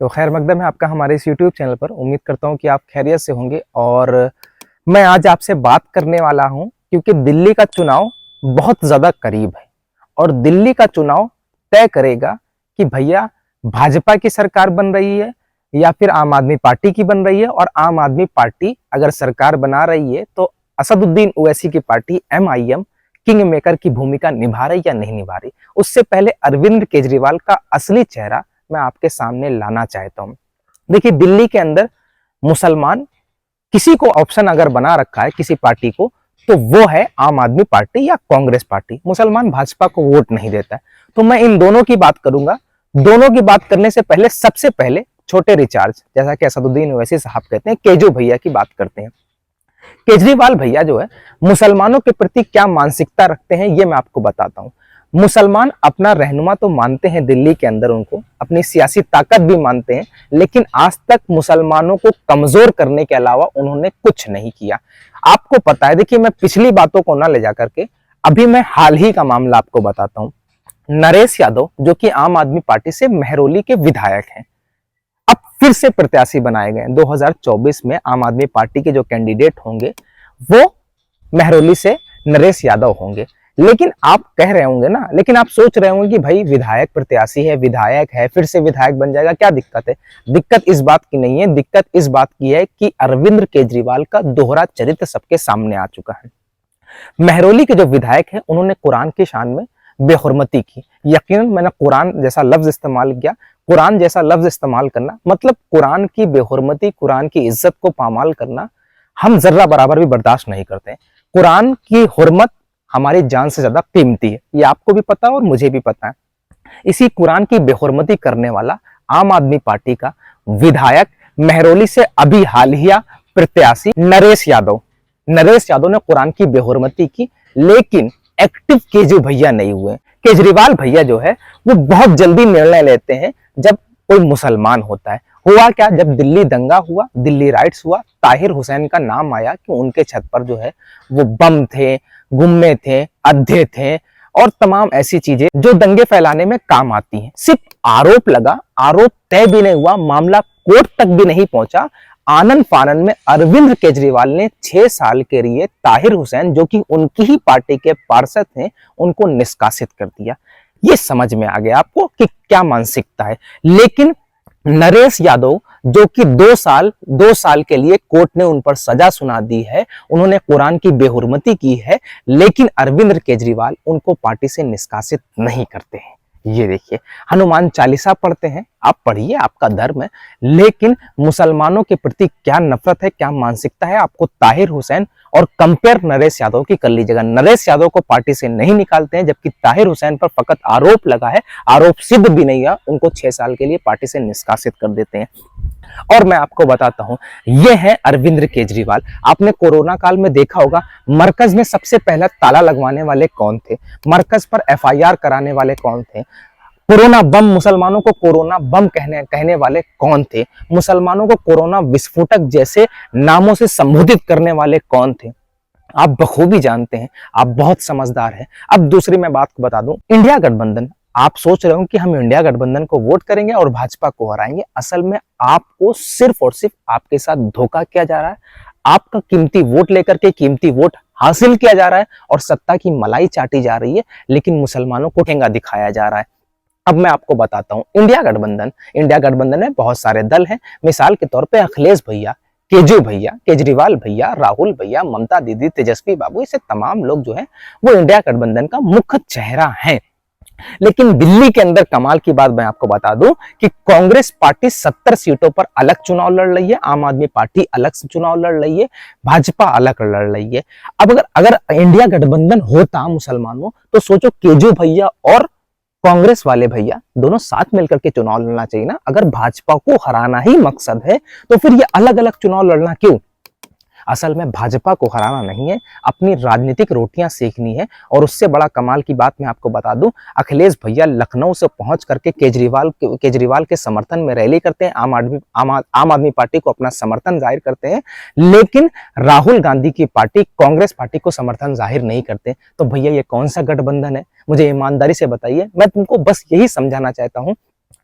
तो खैर मकदम है आपका हमारे इस यूट्यूब चैनल पर। उम्मीद करता हूँ कि आप खैरियत से होंगे। और मैं आज आपसे बात करने वाला हूँ क्योंकि दिल्ली का चुनाव बहुत ज़्यादा करीब है और दिल्ली का चुनाव तय करेगा कि भैया भाजपा की सरकार बन रही है या फिर आम आदमी पार्टी की बन रही है। और आम आदमी पार्टी अगर सरकार बना रही है तो असदुद्दीन ओवैसी की पार्टी MIM किंग मेकर की भूमिका निभा रही या नहीं निभा रही। उससे पहले अरविंद केजरीवाल का असली चेहरा मैं आपके सामने लाना चाहता हूं। देखिए, दिल्ली के अंदर मुसलमान किसी को ऑप्शन अगर बना रखा है किसी पार्टी को तो वो है आम आदमी पार्टी या कांग्रेस पार्टी। मुसलमान भाजपा को वोट नहीं देता है। तो मैं इन दोनों की बात करूंगा। दोनों की बात करने से पहले सबसे पहले छोटे रिचार्ज, जैसा कि असदुद्दीन ओवैसी साहब कहते हैं, केजू भैया की बात करते हैं। केजरीवाल भैया जो है मुसलमानों के प्रति क्या मानसिकता रखते हैं ये मैं आपको बताता हूं। मुसलमान अपना रहनुमा तो मानते हैं, दिल्ली के अंदर उनको अपनी सियासी ताकत भी मानते हैं, लेकिन आज तक मुसलमानों को कमजोर करने के अलावा उन्होंने कुछ नहीं किया। आपको पता है, देखिए मैं पिछली बातों को ना ले जा करके अभी मैं हाल ही का मामला आपको बताता हूं। नरेश यादव जो कि आम आदमी पार्टी से महरौली के विधायक हैं, अब फिर से प्रत्याशी बनाए गए। 2024 में आम आदमी पार्टी के जो कैंडिडेट होंगे वो महरौली से नरेश यादव होंगे। लेकिन आप कह रहे होंगे ना, लेकिन आप सोच रहे होंगे कि भाई विधायक प्रत्याशी है, विधायक है, फिर से विधायक बन जाएगा, क्या दिक्कत है? दिक्कत इस बात की नहीं है, दिक्कत इस बात की है कि अरविंद केजरीवाल का दोहरा चरित्र सबके सामने आ चुका है। महरौली के जो विधायक हैं उन्होंने कुरान की शान में बेहुरमती की। यकीनन मैंने कुरान जैसा लफ्ज इस्तेमाल किया। कुरान जैसा लफ्ज इस्तेमाल करना मतलब कुरान की बेहुरमती, कुरान की इज्जत को पामाल करना हम जर्रा बराबर भी बर्दाश्त नहीं करते। कुरान की हुर्मत हमारी जान से ज्यादा कीमती है, ये आपको भी पता है और मुझे भी पता है। इसी कुरान की बेहुरमती करने वाला आम आदमी पार्टी का विधायक महरौली से अभी हालिया प्रत्याशी नरेश यादव ने कुरान की बेहुरमती की, लेकिन एक्टिव केजू भैया नहीं हुए। केजरीवाल भैया जो है वो बहुत जल्दी निर्णय लेते हैं जब कोई मुसलमान होता है। हुआ क्या, जब दिल्ली दंगा हुआ, दिल्ली राइट्स हुआ, ताहिर हुसैन का नाम आया कि उनके छत पर जो है वो बम थे, गुम्मे थे, अद्धे थे और तमाम ऐसी चीजें जो दंगे फैलाने में काम आती हैं। सिर्फ आरोप लगा, आरोप तय भी नहीं हुआ, मामला कोर्ट तक भी नहीं पहुंचा। आनंद फानन में अरविंद केजरीवाल ने 6 साल के लिए ताहिर हुसैन जो कि उनकी ही पार्टी के पार्षद थे उनको निष्कासित कर दिया। ये समझ में आ गया आपको कि क्या मानसिकता है। लेकिन नरेश यादव जो कि 2 साल के लिए कोर्ट ने उन पर सजा सुना दी है, उन्होंने कुरान की बेहुरमती की है, लेकिन अरविंद केजरीवाल उनको पार्टी से निष्कासित नहीं करते हैं। ये देखिए, हनुमान चालीसा पढ़ते हैं, आप पढ़िए, आपका धर्म है, लेकिन मुसलमानों के प्रति क्या नफरत है, क्या मानसिकता है, आपको ताहिर हुसैन और कंपेयर नरेश यादव की कर लीजिएगा। नरेश यादव को पार्टी से नहीं निकालते हैं, जबकि ताहिर हुसैन पर फकत आरोप लगा है, आरोप सिद्ध भी नहीं है, उनको 6 साल के लिए पार्टी से निष्कासित कर देते हैं। और मैं आपको बताता हूं, ये है अरविंद केजरीवाल। आपने कोरोना काल में देखा होगा, मरकज में सबसे पहला ताला लगवाने वाले कौन थे, मरकज पर FIR कराने वाले कौन थे, कोरोना बम, मुसलमानों को कोरोना बम कहने वाले कौन थे, मुसलमानों को कोरोना विस्फोटक जैसे नामों से संबोधित करने वाले कौन थे, आप बखूबी जानते हैं, आप बहुत समझदार हैं। अब दूसरी मैं बात को बता दूं, इंडिया गठबंधन, आप सोच रहे हो कि हम इंडिया गठबंधन को वोट करेंगे और भाजपा को हराएंगे। असल में आपको सिर्फ और सिर्फ आपके साथ धोखा किया जा रहा है। आपका कीमती वोट लेकर के कीमती वोट हासिल किया जा रहा है और सत्ता की मलाई चाटी जा रही है, लेकिन मुसलमानों को ठेंगा दिखाया जा रहा है। अब मैं आपको बताता हूं, इंडिया गठबंधन में बहुत सारे दल हैं। मिसाल के तौर पे अखिलेश भैया, केजू भैया, केजरीवाल भैया, राहुल भैया, ममता दीदी, तेजस्वी बाबू, ऐसे तमाम लोग जो हैं वो इंडिया गठबंधन का मुख्य चेहरा है। लेकिन दिल्ली के अंदर कमाल की बात मैं आपको बता दूं कि कांग्रेस पार्टी 70 सीटों पर अलग चुनाव लड़ रही है, आम आदमी पार्टी अलग से चुनाव लड़ रही है, भाजपा अलग लड़ रही है। अब अगर इंडिया गठबंधन होता मुसलमानों, तो सोचो केजू भैया और कांग्रेस वाले भैया दोनों साथ मिलकर के चुनाव लड़ना चाहिए ना। अगर भाजपा को हराना ही मकसद है तो फिर ये अलग अलग चुनाव लड़ना क्यों? असल में भाजपा को हराना नहीं है, अपनी राजनीतिक रोटियां सेकनी है। और उससे बड़ा कमाल की बात मैं आपको बता दूं, अखिलेश भैया लखनऊ से पहुंच करके केजरीवाल के समर्थन में रैली करते हैं, आम आदमी पार्टी को अपना समर्थन जाहिर करते हैं, लेकिन राहुल गांधी की पार्टी कांग्रेस पार्टी को समर्थन जाहिर नहीं करते। तो भैया ये कौन सा गठबंधन है? मुझे ईमानदारी से बताइए। मैं तुमको बस यही समझाना चाहता हूं,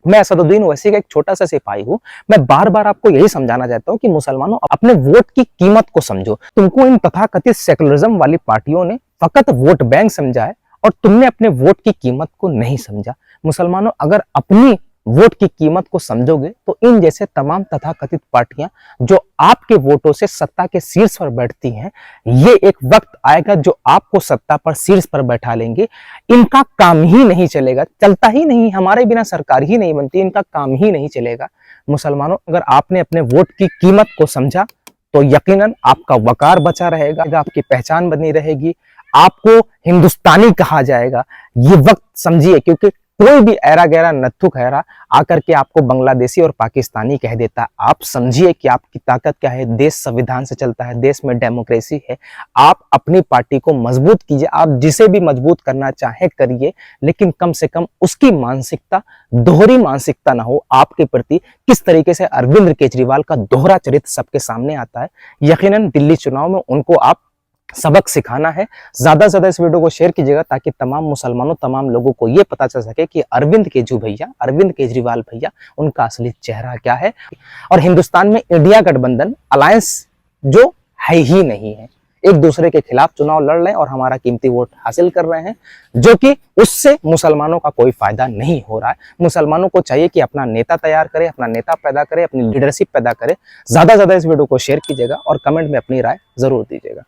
मैं असदुद्दीन ओवैसी का एक छोटा सा सिपाही हूँ। मैं बार बार आपको यही समझाना चाहता हूँ कि मुसलमानों अपने वोट की कीमत को समझो। तुमको इन तथाकथित सेकुलरिज्म वाली पार्टियों ने फकत वोट बैंक समझा है और तुमने अपने वोट की कीमत को नहीं समझा। मुसलमानों, अगर अपनी वोट की कीमत को समझोगे तो इन जैसे तमाम तथाकथित पार्टियां जो आपके वोटों से सत्ता के शीर्ष पर बैठती हैं, ये एक वक्त आएगा जो आपको सत्ता पर शीर्ष पर बैठा लेंगे। इनका काम ही नहीं चलेगा, चलता ही नहीं, हमारे बिना सरकार ही नहीं बनती, इनका काम ही नहीं चलेगा। मुसलमानों, अगर आपने अपने वोट की कीमत को समझा तो यकीनन आपका वकार बचा रहेगा, आपकी पहचान बनी रहेगी, आपको हिंदुस्तानी कहा जाएगा। ये वक्त समझिए, क्योंकि कोई भी ऐरा गैरा नत्थु खैरा आकर के आपको बांग्लादेशी और पाकिस्तानी कह देता है। आप समझिए कि आपकी ताकत क्या है। देश संविधान से चलता है, देश में डेमोक्रेसी है। आप अपनी पार्टी को मजबूत कीजिए, आप जिसे भी मजबूत करना चाहे करिए, लेकिन कम से कम उसकी मानसिकता दोहरी मानसिकता ना हो आपके प्रति। किस तरीके से अरविंद केजरीवाल का दोहरा चरित्र सबके सामने आता है, यकीनन दिल्ली चुनाव में उनको आप सबक सिखाना है। ज्यादा से ज्यादा इस वीडियो को शेयर कीजिएगा ताकि तमाम मुसलमानों, तमाम लोगों को यह पता चल सके कि अरविंद केजरीवाल भैया उनका असली चेहरा क्या है। और हिंदुस्तान में इंडिया गठबंधन अलायंस जो है ही नहीं है, एक दूसरे के खिलाफ चुनाव लड़ रहे हैं और हमारा कीमती वोट हासिल कर रहे हैं, जो कि उससे मुसलमानों का कोई फायदा नहीं हो रहा है। मुसलमानों को चाहिए कि अपना नेता तैयार करे, अपना नेता पैदा करे, अपनी लीडरशिप पैदा करे। ज्यादा से ज्यादा इस वीडियो को शेयर कीजिएगा और कमेंट में अपनी राय जरूर दीजिएगा।